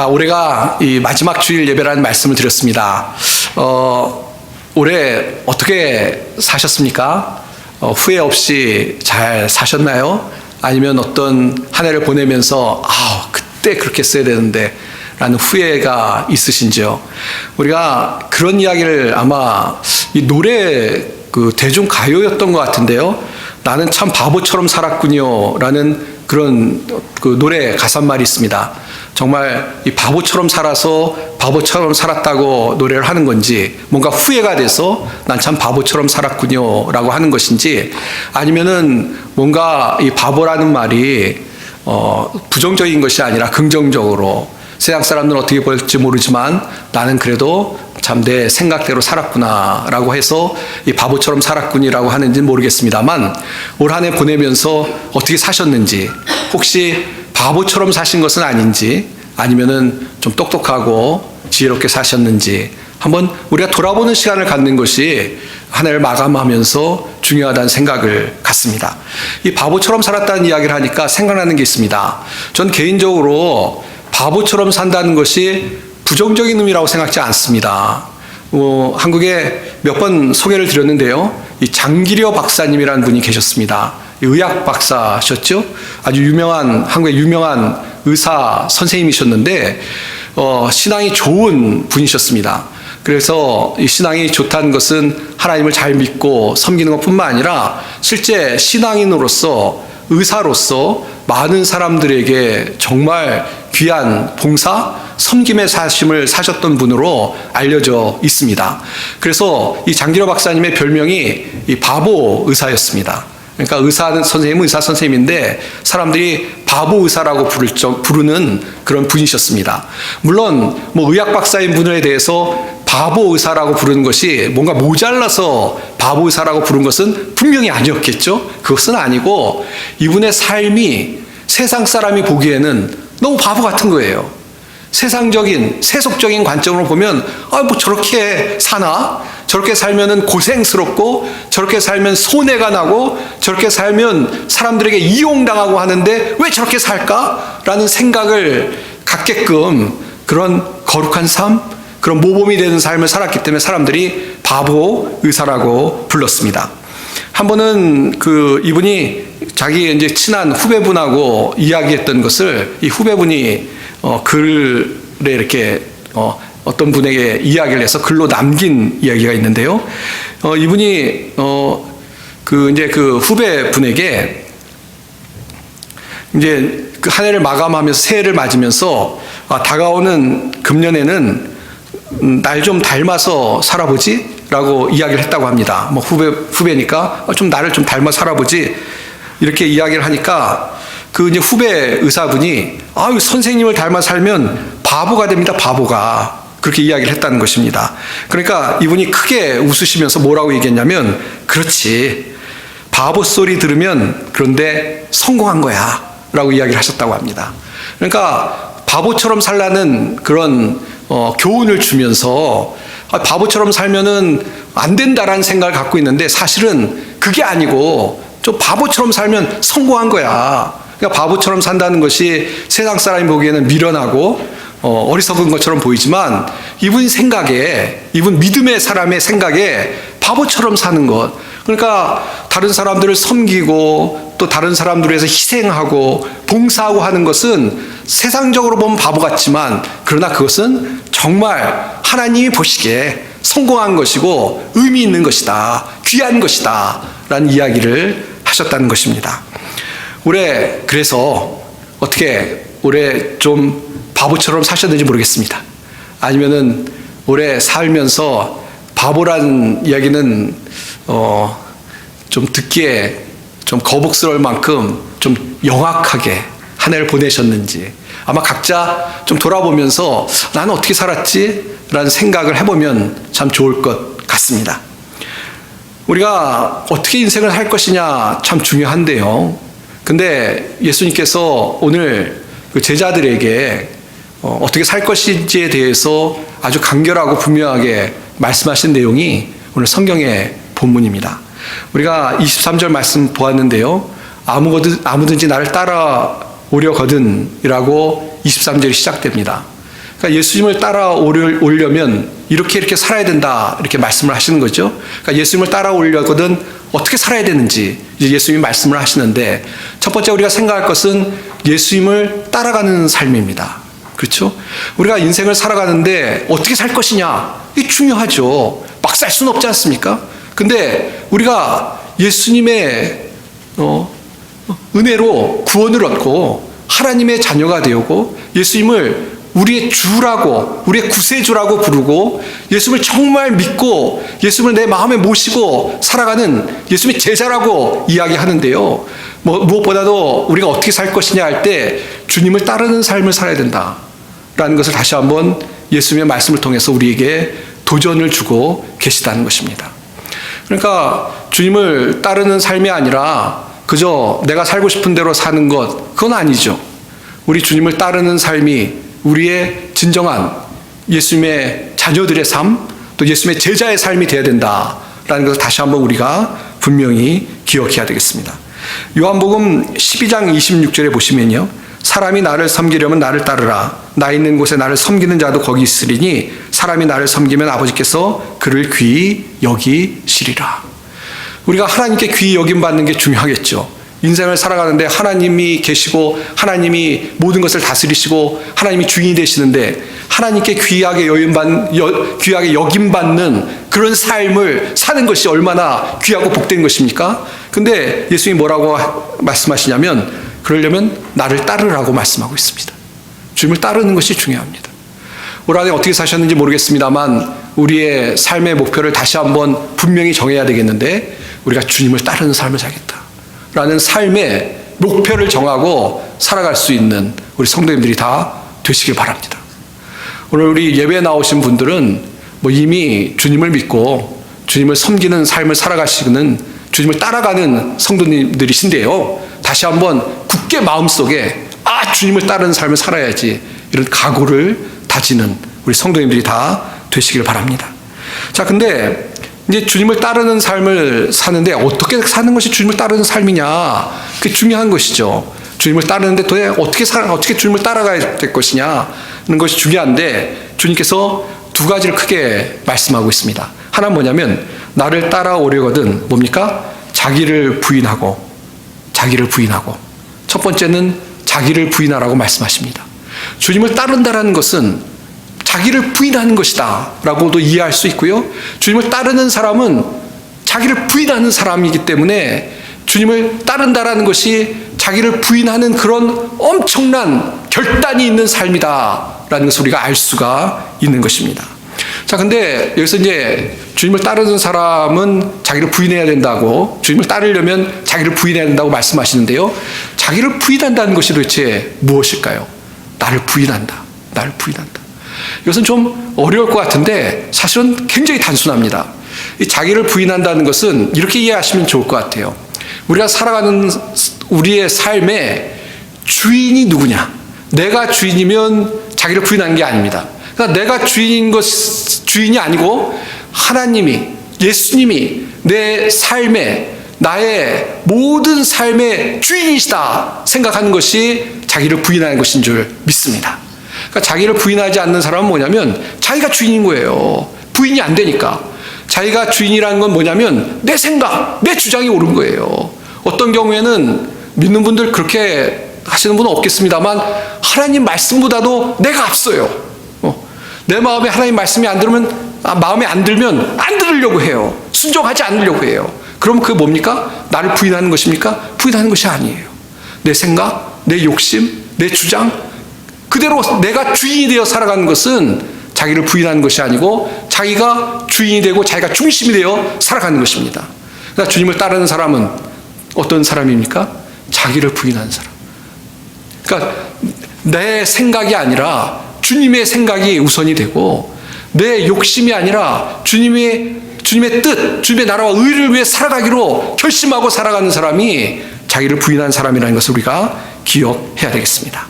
올해가 이 마지막 주일 예배라는 말씀을 드렸습니다. 올해 어떻게 사셨습니까? 후회 없이 잘 사셨나요? 아니면 어떤 한 해를 보내면서 그때 그렇게 써야 되는데 라는 후회가 있으신지요? 우리가 그런 이야기를 아마 이 노래 대중 가요였던 것 같은데요. 나는 참 바보처럼 살았군요 라는 그런 노래 가사말이 있습니다. 정말 이 바보처럼 살아서 바보처럼 살았다고 노래를 하는 건지, 뭔가 후회가 돼서 난 참 바보처럼 살았군요 라고 하는 것인지, 아니면은 뭔가 이 바보라는 말이 부정적인 것이 아니라 긍정적으로 세상 사람들은 어떻게 볼지 모르지만 나는 그래도 참 내 생각대로 살았구나 라고 해서 이 바보처럼 살았군이라고 하는지는 모르겠습니다만, 올 한 해 보내면서 어떻게 사셨는지, 혹시 바보처럼 사신 것은 아닌지, 아니면은 좀 똑똑하고 지혜롭게 사셨는지 한번 우리가 돌아보는 시간을 갖는 것이 한 해를 마감하면서 중요하다는 생각을 갖습니다. 이 바보처럼 살았다는 이야기를 하니까 생각나는 게 있습니다. 전 개인적으로 바보처럼 산다는 것이 부정적인 의미라고 생각지 않습니다. 한국에 몇 번 소개를 드렸는데요. 이 장기려 박사님이라는 분이 계셨습니다. 의학 박사셨죠? 아주 유명한, 한국의 유명한 의사 선생님이셨는데, 신앙이 좋은 분이셨습니다. 그래서 이 신앙이 좋다는 것은 하나님을 잘 믿고 섬기는 것 뿐만 아니라 실제 신앙인으로서, 의사로서 많은 사람들에게 정말 귀한 봉사, 섬김의 사심을 사셨던 분으로 알려져 있습니다. 그래서 이 장기려 박사님의 별명이 이 바보 의사였습니다. 그러니까 선생님은 의사 선생님인데 사람들이 바보 의사라고 부르는 그런 분이셨습니다. 물론 의학 박사인 분에 대해서 바보 의사라고 부르는 것이 뭔가 모자라서 바보 의사라고 부른 것은 분명히 아니었겠죠. 그것은 아니고 이분의 삶이 세상 사람이 보기에는 너무 바보 같은 거예요. 세상적인, 세속적인 관점으로 보면 저렇게 사나? 저렇게 살면은 고생스럽고, 저렇게 살면 손해가 나고, 저렇게 살면 사람들에게 이용당하고 하는데 왜 저렇게 살까? 라는 생각을 갖게끔 그런 거룩한 삶, 그런 모범이 되는 삶을 살았기 때문에 사람들이 바보 의사라고 불렀습니다. 한 번은 이분이 자기 이제 친한 후배분하고 이야기했던 것을 이 후배분이 글에 이렇게 어떤 분에게 이야기를 해서 글로 남긴 이야기가 있는데요. 이분이 이제 그 후배분에게 이제 한 해를 마감하면서 새해를 맞으면서 다가오는 금년에는 날 좀 닮아서 살아보지? 라고 이야기를 했다고 합니다. 후배니까 좀 나를 좀 닮아 살아보지? 이렇게 이야기를 하니까 이제 후배 의사분이 선생님을 닮아 살면 바보가 됩니다, 바보가. 그렇게 이야기를 했다는 것입니다. 그러니까 이분이 크게 웃으시면서 뭐라고 얘기했냐면, 그렇지, 바보 소리 들으면 그런데 성공한 거야 라고 이야기를 하셨다고 합니다. 그러니까 바보처럼 살라는 그런 교훈을 주면서 바보처럼 살면은 안 된다라는 생각을 갖고 있는데, 사실은 그게 아니고 좀 바보처럼 살면 성공한 거야. 그러니까 바보처럼 산다는 것이 세상 사람이 보기에는 미련하고 어리석은 것처럼 보이지만, 이분 생각에, 이분 믿음의 사람의 생각에 바보처럼 사는 것, 그러니까 다른 사람들을 섬기고 또 다른 사람들을 위해서 희생하고 봉사하고 하는 것은 세상적으로 보면 바보 같지만, 그러나 그것은 정말 하나님이 보시기에 성공한 것이고 의미 있는 것이다, 귀한 것이다 라는 이야기를 하셨다는 것입니다. 올해 그래서 어떻게 올해 좀 바보처럼 사셨는지 모르겠습니다. 아니면은 올해 살면서 바보라는 이야기는 좀 듣기에 좀 거북스러울 만큼 좀 영악하게 한 해를 보내셨는지, 아마 각자 좀 돌아보면서 나는 어떻게 살았지? 라는 생각을 해보면 참 좋을 것 같습니다. 우리가 어떻게 인생을 할 것이냐 참 중요한데요. 근데 예수님께서 오늘 제자들에게 어떻게 살 것인지에 대해서 아주 간결하고 분명하게 말씀하신 내용이 오늘 성경의 본문입니다. 우리가 23절 말씀 보았는데요. 아무든지 나를 따라오려거든 이라고 23절이 시작됩니다. 그러니까 예수님을 따라오려면 이렇게 살아야 된다, 이렇게 말씀을 하시는 거죠. 그러니까 예수님을 따라오려거든 어떻게 살아야 되는지 이제 예수님이 말씀을 하시는데, 첫 번째 우리가 생각할 것은 예수님을 따라가는 삶입니다. 그렇죠? 우리가 인생을 살아가는데 어떻게 살 것이냐, 이게 중요하죠. 막 살 수는 없지 않습니까? 근데 우리가 예수님의 은혜로 구원을 얻고 하나님의 자녀가 되었고, 예수님을 우리의 주라고, 우리의 구세주라고 부르고, 예수님을 정말 믿고 예수님을 내 마음에 모시고 살아가는 예수님의 제자라고 이야기하는데요, 무엇보다도 우리가 어떻게 살 것이냐 할 때 주님을 따르는 삶을 살아야 된다라는 것을 다시 한번 예수님의 말씀을 통해서 우리에게 도전을 주고 계시다는 것입니다. 그러니까 주님을 따르는 삶이 아니라 그저 내가 살고 싶은 대로 사는 것, 그건 아니죠. 우리 주님을 따르는 삶이 우리의 진정한 예수님의 자녀들의 삶, 또 예수님의 제자의 삶이 되어야 된다라는 것을 다시 한번 우리가 분명히 기억해야 되겠습니다. 요한복음 12장 26절에 보시면요, 사람이 나를 섬기려면 나를 따르라. 나 있는 곳에 나를 섬기는 자도 거기 있으리니 사람이 나를 섬기면 아버지께서 그를 귀히 여기시리라. 우리가 하나님께 귀히 여김받는 게 중요하겠죠. 인생을 살아가는데 하나님이 계시고 하나님이 모든 것을 다스리시고 하나님이 주인이 되시는데, 하나님께 귀하게 여김받는 그런 삶을 사는 것이 얼마나 귀하고 복된 것입니까? 근데 예수님이 뭐라고 말씀하시냐면, 그러려면 나를 따르라고 말씀하고 있습니다. 주님을 따르는 것이 중요합니다. 올 한해 어떻게 사셨는지 모르겠습니다만 우리의 삶의 목표를 다시 한번 분명히 정해야 되겠는데, 우리가 주님을 따르는 삶을 살겠다라는 삶의 목표를 정하고 살아갈 수 있는 우리 성도님들이 다 되시길 바랍니다. 오늘 우리 예배에 나오신 분들은 이미 주님을 믿고 주님을 섬기는 삶을 살아가시는, 주님을 따라가는 성도님들이신데요, 다시 한번 굳게 마음속에 주님을 따르는 삶을 살아야지, 이런 각오를 다지는 우리 성도님들이 다 되시길 바랍니다. 자, 근데 이제 주님을 따르는 삶을 사는데 어떻게 사는 것이 주님을 따르는 삶이냐, 그게 중요한 것이죠. 주님을 따르는데 도대체 어떻게 주님을 따라가야 될 것이냐는 것이 중요한데, 주님께서 두 가지를 크게 말씀하고 있습니다. 하나는 뭐냐면, 나를 따라오려거든 뭡니까? 자기를 부인하고. 첫 번째는 자기를 부인하라고 말씀하십니다. 주님을 따른다라는 것은 자기를 부인하는 것이다 라고도 이해할 수 있고요, 주님을 따르는 사람은 자기를 부인하는 사람이기 때문에 주님을 따른다라는 것이 자기를 부인하는 그런 엄청난 결단이 있는 삶이다라는 것을 우리가 알 수가 있는 것입니다. 자, 근데 여기서 이제 주님을 따르는 사람은 자기를 부인해야 된다고, 주님을 따르려면 자기를 부인해야 된다고 말씀하시는데요, 자기를 부인한다는 것이 도대체 무엇일까요? 나를 부인한다. 이것은 좀 어려울 것 같은데 사실은 굉장히 단순합니다. 이 자기를 부인한다는 것은 이렇게 이해하시면 좋을 것 같아요. 우리가 살아가는 우리의 삶의 주인이 누구냐? 내가 주인이면 자기를 부인하는 게 아닙니다. 그러니까 내가 주인이 아니고 하나님이, 예수님이 내 삶에, 나의 모든 삶의 주인이시다 생각하는 것이 자기를 부인하는 것인 줄 믿습니다. 그러니까 자기를 부인하지 않는 사람은 뭐냐면 자기가 주인인 거예요. 부인이 안 되니까. 자기가 주인이라는 건 뭐냐면 내 생각, 내 주장이 옳은 거예요. 어떤 경우에는 믿는 분들 그렇게 하시는 분은 없겠습니다만, 하나님 말씀보다도 내가 앞서요. 내 마음에 하나님 말씀이 마음에 안 들면 안 들으려고 해요. 순종하지 않으려고 해요. 그럼 그게 뭡니까? 나를 부인하는 것입니까? 부인하는 것이 아니에요. 내 생각, 내 욕심, 내 주장, 그대로 내가 주인이 되어 살아가는 것은 자기를 부인하는 것이 아니고 자기가 주인이 되고 자기가 중심이 되어 살아가는 것입니다. 그러니까 주님을 따르는 사람은 어떤 사람입니까? 자기를 부인하는 사람. 그러니까 내 생각이 아니라 주님의 생각이 우선이 되고, 내 욕심이 아니라 주님의 뜻, 주님의 나라와 의를 위해 살아가기로 결심하고 살아가는 사람이 자기를 부인한 사람이라는 것을 우리가 기억해야 되겠습니다.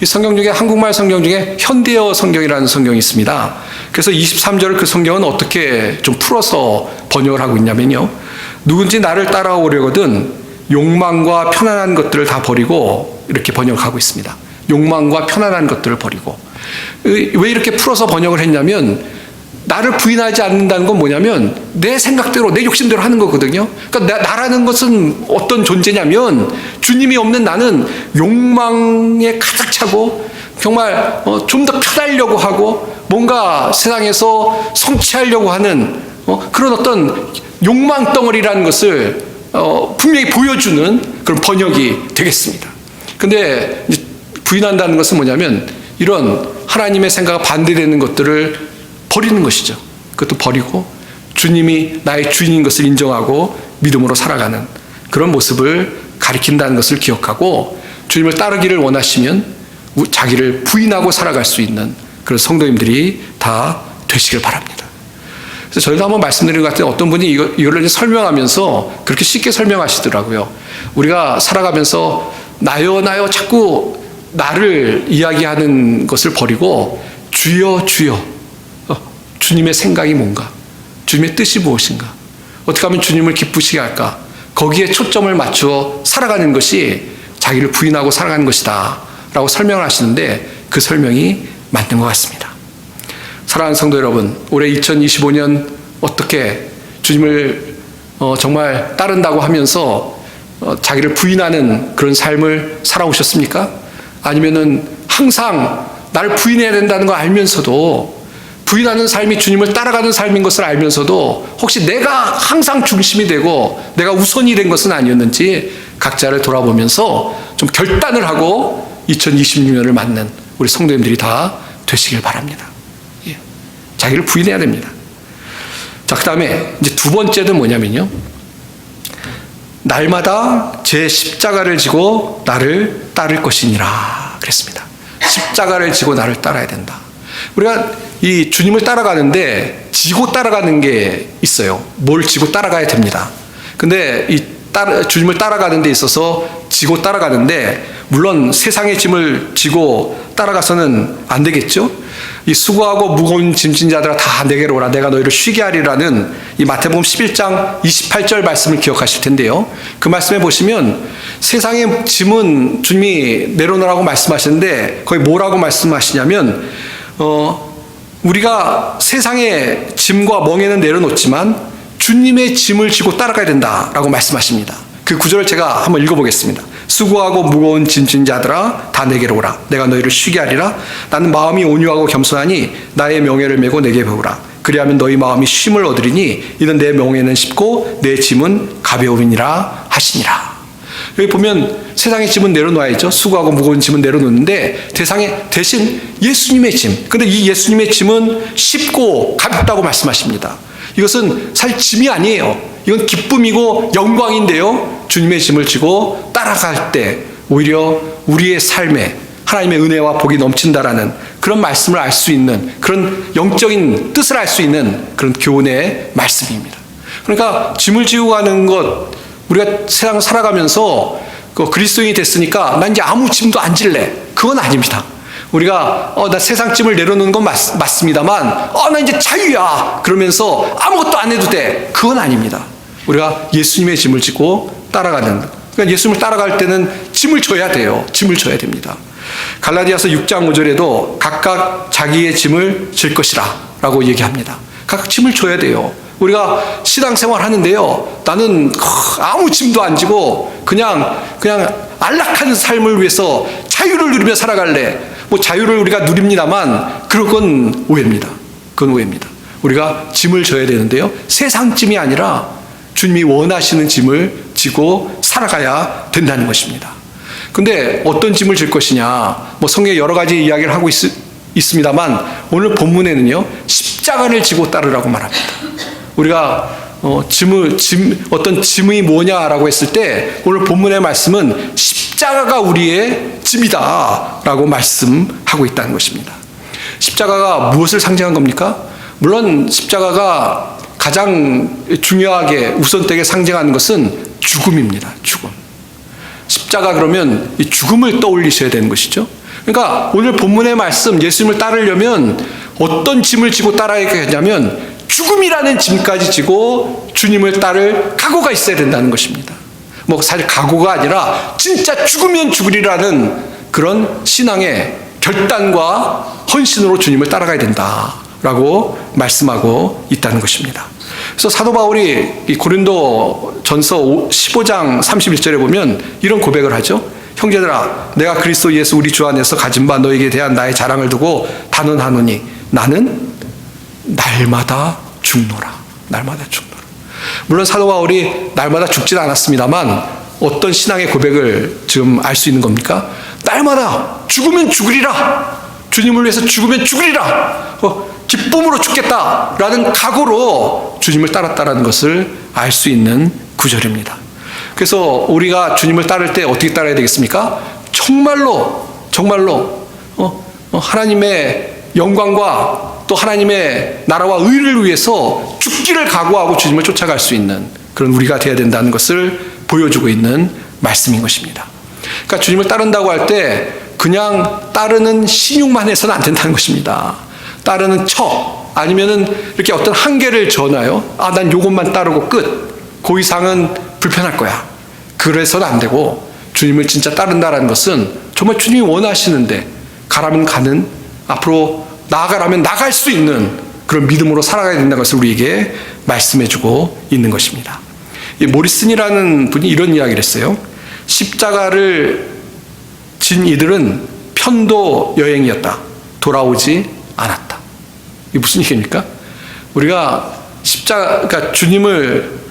이 성경 중에, 한국말 성경 중에 현대어 성경이라는 성경이 있습니다. 그래서 23절을 그 성경은 어떻게 좀 풀어서 번역을 하고 있냐면요, 누군지 나를 따라오려거든 욕망과 편안한 것들을 다 버리고, 이렇게 번역하고 있습니다. 욕망과 편안한 것들을 버리고. 왜 이렇게 풀어서 번역을 했냐면 나를 부인하지 않는다는 건 뭐냐면 내 생각대로 내 욕심대로 하는 거거든요. 그러니까 나라는 것은 어떤 존재냐면 주님이 없는 나는 욕망에 가득 차고 정말 좀 더 크다려고 하고 뭔가 세상에서 성취하려고 하는 그런 어떤 욕망 덩어리라는 것을 분명히 보여주는 그런 번역이 되겠습니다. 근데 부인한다는 것은 뭐냐면 이런 하나님의 생각과 반대되는 것들을 버리는 것이죠. 그것도 버리고 주님이 나의 주인인 것을 인정하고 믿음으로 살아가는 그런 모습을 가리킨다는 것을 기억하고 주님을 따르기를 원하시면 자기를 부인하고 살아갈 수 있는 그런 성도님들이 다 되시길 바랍니다. 그래서 저희도 한번 말씀드린 것 같은데 어떤 분이 이걸 설명하면서 그렇게 쉽게 설명하시더라고요. 우리가 살아가면서 나요 자꾸 나를 이야기하는 것을 버리고 주여 주님의 생각이 뭔가, 주님의 뜻이 무엇인가, 어떻게 하면 주님을 기쁘시게 할까, 거기에 초점을 맞추어 살아가는 것이 자기를 부인하고 살아가는 것이다 라고 설명을 하시는데 그 설명이 맞는 것 같습니다. 사랑하는 성도 여러분, 올해 2025년 어떻게 주님을 정말 따른다고 하면서 자기를 부인하는 그런 삶을 살아오셨습니까? 아니면은 항상 나를 부인해야 된다는 거 알면서도 부인하는 삶이 주님을 따라가는 삶인 것을 알면서도 혹시 내가 항상 중심이 되고 내가 우선이 된 것은 아니었는지 각자를 돌아보면서 좀 결단을 하고 2026년을 맞는 우리 성도님들이 다 되시길 바랍니다. 예. 자기를 부인해야 됩니다. 자, 그 다음에 이제 두 번째는 뭐냐면요. 날마다 제 십자가를 지고 나를 따를 것이니라 그랬습니다. 십자가를 지고 나를 따라야 된다. 우리가 이 주님을 따라가는데 지고 따라가는 게 있어요. 뭘 지고 따라가야 됩니다. 근데 주님을 따라가는 데 있어서 지고 따라가는데 물론 세상의 짐을 지고 따라가서는 안 되겠죠. 이 수고하고 무거운 짐진 자들아 다 내게로 오라 내가 너희를 쉬게 하리라는 이 마태복음 11장 28절 말씀을 기억하실 텐데요. 그 말씀에 보시면 세상의 짐은 주님이 내려놓으라고 말씀하시는데 거기 뭐라고 말씀하시냐면 우리가 세상의 짐과 멍에는 내려놓지만 주님의 짐을 지고 따라가야 된다라고 말씀하십니다. 그 구절을 제가 한번 읽어보겠습니다. 수고하고 무거운 짐진 자들아 다 내게로 오라 내가 너희를 쉬게 하리라 나는 마음이 온유하고 겸손하니 나의 명예를 메고 내게 배우라 그리하면 너희 마음이 쉼을 얻으리니 이는 내 명예는 쉽고 내 짐은 가벼움이니라 하시니라. 여기 보면 세상의 짐은 내려놓아야죠. 수고하고 무거운 짐은 내려놓는데 대신 예수님의 짐. 근데 이 예수님의 짐은 쉽고 가볍다고 말씀하십니다. 이것은 사실 짐이 아니에요. 이건 기쁨이고 영광인데요. 주님의 짐을 지고 따라갈 때 오히려 우리의 삶에 하나님의 은혜와 복이 넘친다라는 그런 말씀을 알 수 있는 그런 영적인 뜻을 알 수 있는 그런 교훈의 말씀입니다. 그러니까 짐을 지고 가는 것 우리가 세상 살아가면서 그리스도인이 됐으니까 난 이제 아무 짐도 안 질래. 그건 아닙니다. 우리가 나 세상 짐을 내려놓는 건 맞습니다만 나 이제 자유야 그러면서 아무것도 안 해도 돼. 그건 아닙니다. 우리가 예수님의 짐을 지고 따라가는 그러니까 예수님을 따라갈 때는 짐을 져야 돼요. 짐을 져야 됩니다. 갈라디아서 6장 5절에도 각각 자기의 짐을 질 것이라 라고 얘기합니다. 각각 짐을 져야 돼요. 우리가 신앙생활 하는데요. 나는 아무 짐도 안 지고 그냥 안락한 삶을 위해서 자유를 누리며 살아갈래. 뭐 자유를 우리가 누립니다만 그건 오해입니다. 그건 오해입니다. 우리가 짐을 져야 되는데요. 세상 짐이 아니라 주님이 원하시는 짐을 지고 살아가야 된다는 것입니다. 근데 어떤 짐을 질 것이냐? 뭐 성경에 여러 가지 이야기를 하고 있습니다만 오늘 본문에는요. 십자가를 지고 따르라고 말합니다. 우리가 어떤 짐이 뭐냐라고 했을 때 오늘 본문의 말씀은 십자가가 우리의 짐이다라고 말씀하고 있다는 것입니다. 십자가가 무엇을 상징한 겁니까? 물론 십자가가 가장 중요하게 우선되게 상징하는 것은 죽음입니다. 죽음. 십자가 그러면 이 죽음을 떠올리셔야 되는 것이죠. 그러니까 오늘 본문의 말씀 예수님을 따르려면 어떤 짐을 지고 따라야 하냐면 죽음이라는 짐까지 지고 주님을 따를 각오가 있어야 된다는 것입니다. 뭐 사실 각오가 아니라 진짜 죽으면 죽으리라는 그런 신앙의 결단과 헌신으로 주님을 따라가야 된다라고 말씀하고 있다는 것입니다. 그래서 사도 바울이 이 고린도 전서 15장 31절에 보면 이런 고백을 하죠. 형제들아, 내가 그리스도 예수 우리 주 안에서 가진 바 너에게 대한 나의 자랑을 두고 단언하노니 나는 날마다 죽노라. 날마다 죽노라. 물론 사도 바울이 날마다 죽지는 않았습니다만 어떤 신앙의 고백을 지금 알 수 있는 겁니까? 날마다 죽으면 죽으리라. 주님을 위해서 죽으면 죽으리라. 기쁨으로 죽겠다라는 각오로 주님을 따랐다라는 것을 알 수 있는 구절입니다. 그래서 우리가 주님을 따를 때 어떻게 따라야 되겠습니까? 정말로 하나님의 영광과 또 하나님의 나라와 의를 위해서 죽기를 각오하고 주님을 쫓아갈 수 있는 그런 우리가 되어야 된다는 것을 보여주고 있는 말씀인 것입니다. 그러니까 주님을 따른다고 할 때 그냥 따르는 신용만 해서는 안 된다는 것입니다. 따르는 척 아니면은 이렇게 어떤 한계를 정하여 난 요것만 따르고 끝. 그 이상은 불편할 거야. 그래서는 안 되고 주님을 진짜 따른다라는 것은 정말 주님이 원하시는데 가라면 가는 앞으로 나아가라면 나갈 수 있는 그런 믿음으로 살아가야 된다는 것을 우리에게 말씀해주고 있는 것입니다. 이 모리슨이라는 분이 이런 이야기를 했어요. 십자가를 진 이들은 편도 여행이었다. 돌아오지 않았다. 이게 무슨 얘기입니까? 우리가 그러니까 주님을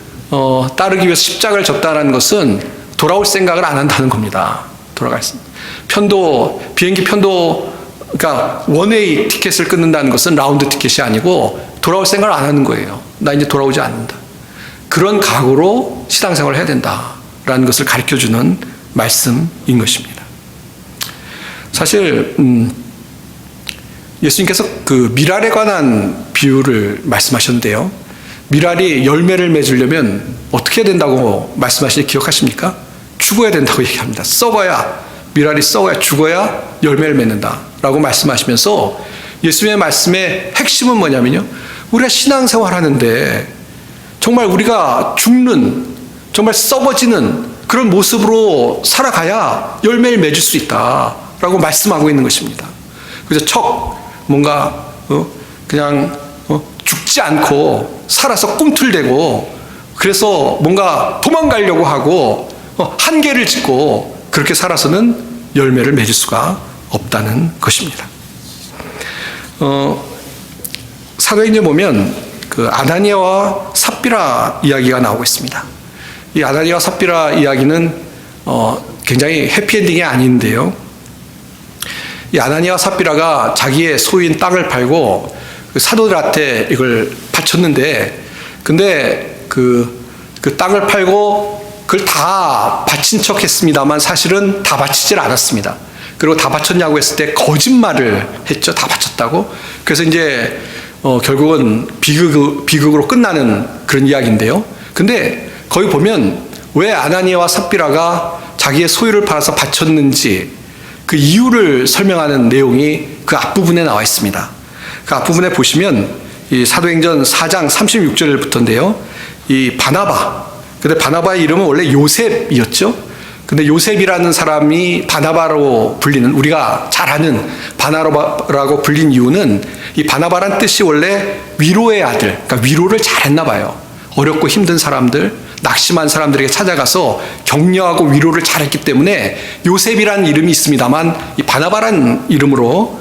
따르기 위해서 십자가를 졌다는 것은 돌아올 생각을 안 한다는 겁니다. 돌아갈 비행기 편도 그러니까 원웨이 티켓을 끊는다는 것은 라운드 티켓이 아니고 돌아올 생각을 안 하는 거예요. 나 이제 돌아오지 않는다. 그런 각오로 신앙생활을 해야 된다라는 것을 가르쳐주는 말씀인 것입니다. 사실 예수님께서 그 미랄에 관한 비유를 말씀하셨는데요. 미랄이 열매를 맺으려면 어떻게 해야 된다고 말씀하시는지 기억하십니까? 죽어야 된다고 얘기합니다. 미랄이 썩어야 죽어야 열매를 맺는다라고 말씀하시면서 예수님의 말씀의 핵심은 뭐냐면요. 우리가 신앙생활 하는데 정말 우리가 죽는 정말 썩어지는 그런 모습으로 살아가야 열매를 맺을 수 있다라고 말씀하고 있는 것입니다. 그래서 뭔가 그냥 죽지 않고 살아서 꿈틀대고 그래서 뭔가 도망가려고 하고 한계를 짓고 그렇게 살아서는 열매를 맺을 수가 없다는 것입니다. 사도행전에 보면 그 아나니아와 삽비라 이야기가 나오고 있습니다. 이 아나니아와 삽비라 이야기는 굉장히 해피엔딩이 아닌데요. 이 아나니아와 삽비라가 자기의 소유인 땅을 팔고 그 사도들한테 이걸 바쳤는데, 근데 그 땅을 팔고 그걸 다 바친 척 했습니다만 사실은 다 바치질 않았습니다. 그리고 다 바쳤냐고 했을 때 거짓말을 했죠. 다 바쳤다고. 그래서 이제 결국은 비극으로 끝나는 그런 이야기인데요. 근데 거기 보면 왜 아나니아와 삽비라가 자기의 소유를 팔아서 바쳤는지 그 이유를 설명하는 내용이 그 앞부분에 나와 있습니다. 그 앞부분에 보시면 이 사도행전 4장 36절부터인데요. 이 근데 바나바의 이름은 원래 요셉이었죠. 근데 요셉이라는 사람이 바나바로 불리는, 우리가 잘 아는 바나바라고 불린 이유는 이 바나바란 뜻이 원래 위로의 아들, 그러니까 위로를 잘했나 봐요. 어렵고 힘든 사람들, 낙심한 사람들에게 찾아가서 격려하고 위로를 잘했기 때문에 요셉이라는 이름이 있습니다만 이 바나바란 이름으로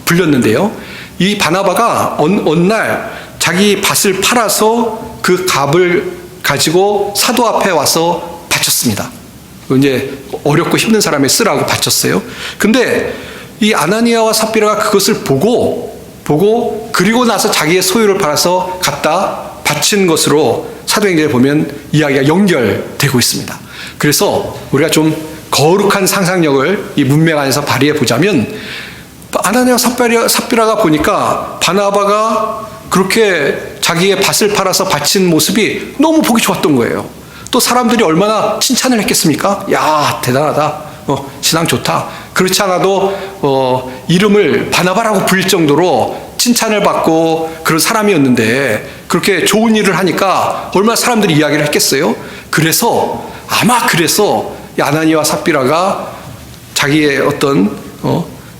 불렸는데요. 이 바나바가 어느 날 자기 밭을 팔아서 그 값을 가지고 사도 앞에 와서 바쳤습니다. 이제 어렵고 힘든 사람에 쓰라고 바쳤어요. 근데 이 아나니아와 삽비라가 그것을 보고 그리고 나서 자기의 소유를 팔아서 갖다 바친 것으로 사도행전에 보면 이야기가 연결되고 있습니다. 그래서 우리가 좀 거룩한 상상력을 이 문맥 안에서 발휘해 보자면 아나니아와 삽비라가 보니까 바나바가 그렇게 자기의 밭을 팔아서 바친 모습이 너무 보기 좋았던 거예요. 또 사람들이 얼마나 칭찬을 했겠습니까? 야, 대단하다. 신앙 좋다. 그렇지 않아도 이름을 바나바라고 불릴 정도로 칭찬을 받고 그런 사람이었는데 그렇게 좋은 일을 하니까 얼마나 사람들이 이야기를 했겠어요? 아마 그래서 아나니아와 삽비라가 자기의 어떤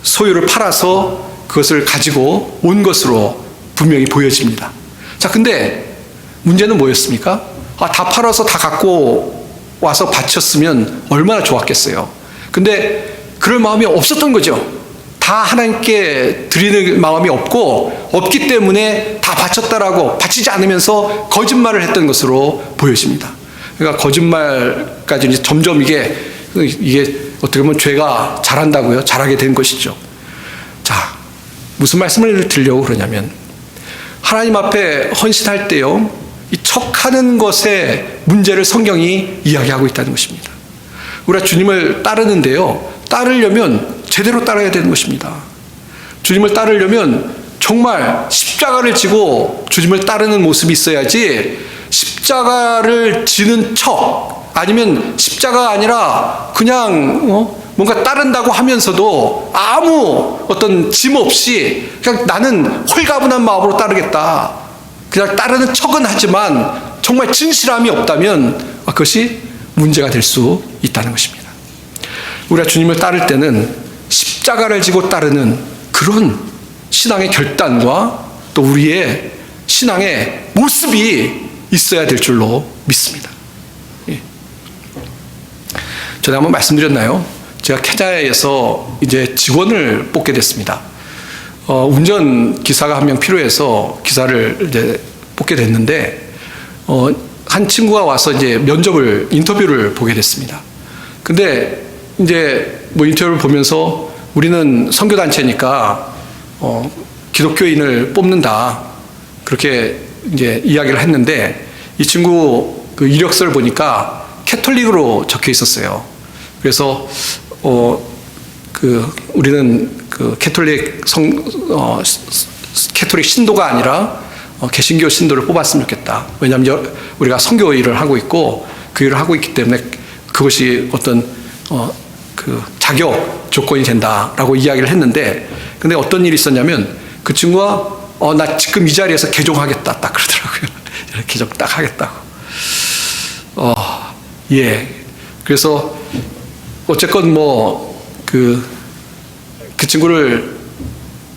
소유를 팔아서 그것을 가지고 온 것으로 분명히 보여집니다. 자, 근데 문제는 뭐였습니까? 다 팔아서 다 갖고 와서 바쳤으면 얼마나 좋았겠어요. 근데 그럴 마음이 없었던 거죠. 다 하나님께 드리는 마음이 없기 때문에 다 바쳤다라고 바치지 않으면서 거짓말을 했던 것으로 보여집니다. 그러니까 거짓말까지 이제 점점 이게 어떻게 보면 죄가 잘하게 된 것이죠. 자, 무슨 말씀을 드리려고 그러냐면, 하나님 앞에 헌신할 때요, 이 척하는 것의 문제를 성경이 이야기하고 있다는 것입니다. 우리가 주님을 따르는데요, 따르려면 제대로 따라야 되는 것입니다. 주님을 따르려면 정말 십자가를 지고 주님을 따르는 모습이 있어야지, 십자가를 지는 척, 아니면 십자가가 아니라 그냥 뭔가 따른다고 하면서도 아무 어떤 짐 없이 그냥 나는 홀가분한 마음으로 따르겠다, 그냥 따르는 척은 하지만 정말 진실함이 없다면 그것이 문제가 될 수 있다는 것입니다. 우리가 주님을 따를 때는 십자가를 지고 따르는 그런 신앙의 결단과 또 우리의 신앙의 모습이 있어야 될 줄로 믿습니다. 예. 전에 한번 말씀드렸나요? 제가 캐자에서 이제 직원을 뽑게 됐습니다. 운전 기사가 한 명 필요해서 기사를 이제 뽑게 됐는데, 한 친구가 와서 이제 인터뷰를 보게 됐습니다. 근데 이제 인터뷰를 보면서 우리는 선교단체니까 기독교인을 뽑는다, 그렇게 이제 이야기를 했는데, 이 친구 그 이력서를 보니까 캐톨릭으로 적혀 있었어요. 그래서 우리는 그 캐톨릭 신도가 아니라 개신교 신도를 뽑았으면 좋겠다. 왜냐하면 우리가 선교 일을 하고 있고 그 일을 하고 있기 때문에 그것이 어떤 그 자격 조건이 된다라고 이야기를 했는데, 근데 어떤 일이 있었냐면 그 친구가 나 지금 이 자리에서 개종하겠다 딱 그러더라고요. 개종 딱 하겠다고. 예. 그래서 어쨌건 그 친구를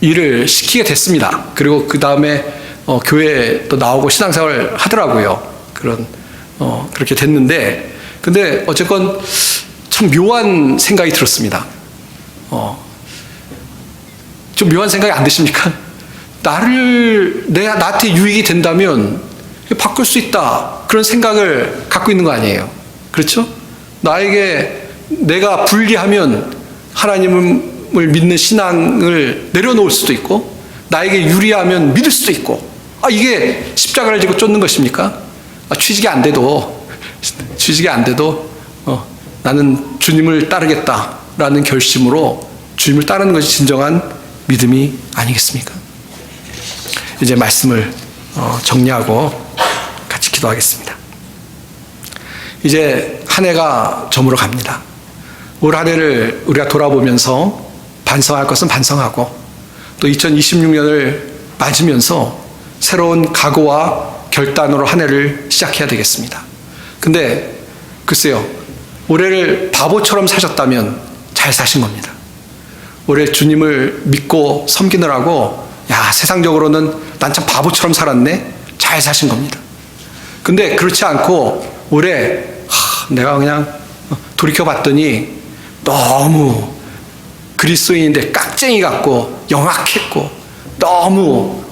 일을 시키게 됐습니다. 그리고 그 다음에 교회에 또 나오고 신앙생활을 하더라고요. 그렇게 됐는데, 근데 어쨌건 참 묘한 생각이 들었습니다. 좀 묘한 생각이 안 드십니까? 나한테 유익이 된다면 바꿀 수 있다, 그런 생각을 갖고 있는 거 아니에요. 그렇죠? 내가 불리하면 하나님을 믿는 신앙을 내려놓을 수도 있고, 나에게 유리하면 믿을 수도 있고, 이게 십자가를 지고 쫓는 것입니까? 취직이 안 돼도 나는 주님을 따르겠다라는 결심으로 주님을 따르는 것이 진정한 믿음이 아니겠습니까? 이제 말씀을 정리하고 같이 기도하겠습니다. 이제 한 해가 저물어 갑니다. 올 한 해를 우리가 돌아보면서 반성할 것은 반성하고, 또 2026년을 맞으면서 새로운 각오와 결단으로 한 해를 시작해야 되겠습니다. 근데 글쎄요, 올해를 바보처럼 사셨다면 잘 사신 겁니다. 올해 주님을 믿고 섬기느라고 세상적으로는 난 참 바보처럼 살았네, 잘 사신 겁니다. 근데 그렇지 않고 올해 내가 그냥 돌이켜봤더니 너무 그리스도인인데 깍쟁이 같고 영악했고 너무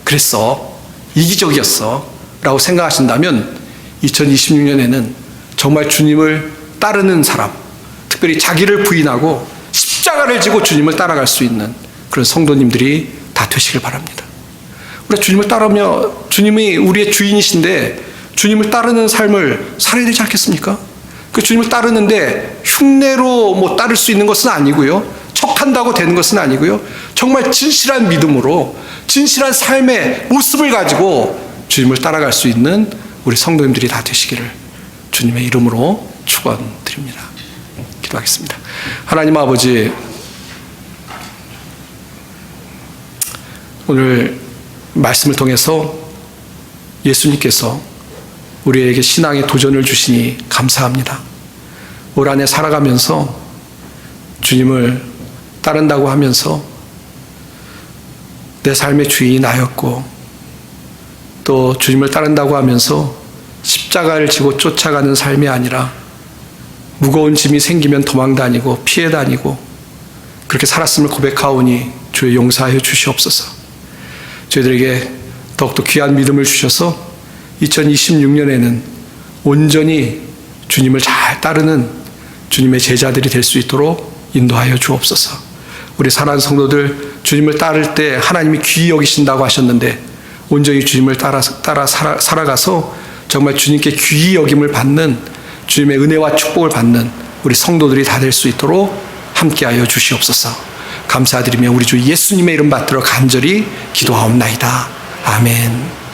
그랬어, 이기적이었어 라고 생각하신다면 2026년에는 정말 주님을 따르는 사람, 특별히 자기를 부인하고 십자가를 지고 주님을 따라갈 수 있는 그런 성도님들이 다 되시길 바랍니다. 우리가 주님을 따르며 주님이 우리의 주인이신데 주님을 따르는 삶을 살아야 되지 않겠습니까? 그 주님을 따르는데 흉내로 따를 수 있는 것은 아니고요, 척한다고 되는 것은 아니고요, 정말 진실한 믿음으로 진실한 삶의 모습을 가지고 주님을 따라갈 수 있는 우리 성도님들이 다 되시기를 주님의 이름으로 축원드립니다. 기도하겠습니다. 하나님 아버지, 오늘 말씀을 통해서 예수님께서 우리에게 신앙의 도전을 주시니 감사합니다. 올 한 해 살아가면서 주님을 따른다고 하면서 내 삶의 주인이 나였고, 또 주님을 따른다고 하면서 십자가를 지고 쫓아가는 삶이 아니라 무거운 짐이 생기면 도망 다니고 피해 다니고 그렇게 살았음을 고백하오니 주의 용서하여 주시옵소서. 저희들에게 더욱더 귀한 믿음을 주셔서 2026년에는 온전히 주님을 잘 따르는 주님의 제자들이 될 수 있도록 인도하여 주옵소서. 우리 사랑하는 성도들, 주님을 따를 때 하나님이 귀히 여기신다고 하셨는데 온전히 주님을 따라 살아가서 정말 주님께 귀히 여김을 받는, 주님의 은혜와 축복을 받는 우리 성도들이 다 될 수 있도록 함께하여 주시옵소서. 감사드리며 우리 주 예수님의 이름 받들어 간절히 기도하옵나이다. 아멘.